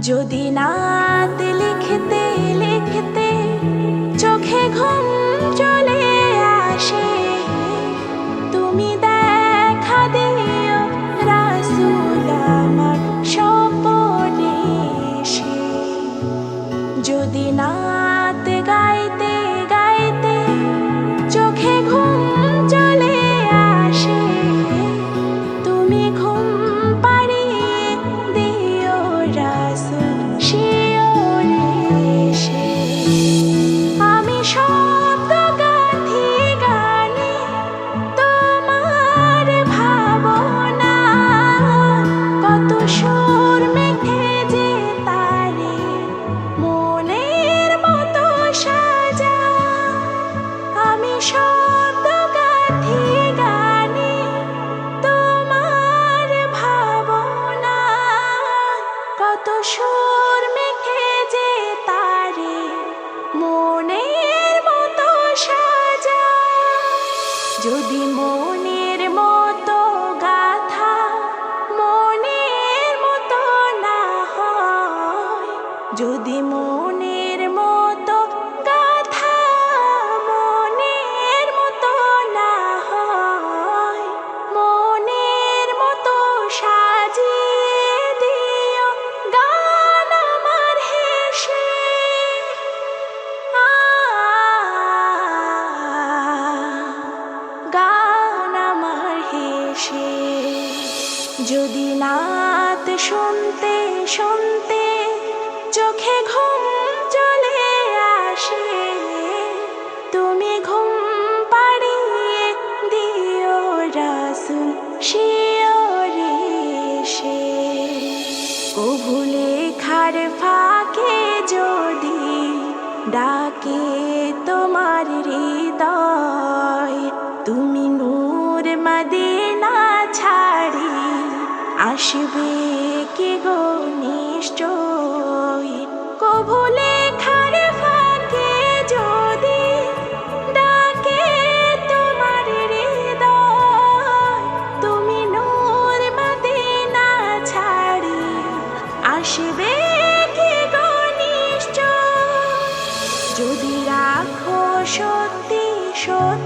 যদি নাত লিখতে লিখতে চোখে ঘুম চলে আসে, তুমি দেখা দিও রাসূল আমার স্বপনে এসে। যদি নাত গাইতে গাইতে চোখে ঘুম চলে আসে, তুমি ঘুম পাড়িয়ে দিও রাসূল শিয়রে এসে। আমি শব্দ গাঁথি গানে তোমার ভাবনা, কত সুর মেখে যে তারে মনের মতো সাজা। আমি শব্দ গাঁথি গানে তোমার ভাবনা, কত সুর মেখে যে তারে মনের মতো সাজা। যদি মনের মতো গাথা মনের মতো না হয়, যদি মনের মতো গাথা মনের মতো না হয়, মনের মতো সাজিয়ে দিও গান আমার হেসে। গান আমার হেসে। যদি নাত শুনতে শুনতে চোখে ঘুম চলে আসে, তুমি ঘুম পাড়িয়ে দিও রাসূল শিয়রে এসে। কভু লেখার ফাঁকে যদি ডাকে তোমার হৃদয়, তুমি নূর মদিনা ছাড়ি আসবে কি গো নিশ্চয়। কভু লেখার ফাঁকে যদি ডাকে তোমার হৃদয়, তুমি নূর মদিনা ছাড়ি আসবে কি গো নিশ্চয়। যদি রাখো সত্যি সত্যি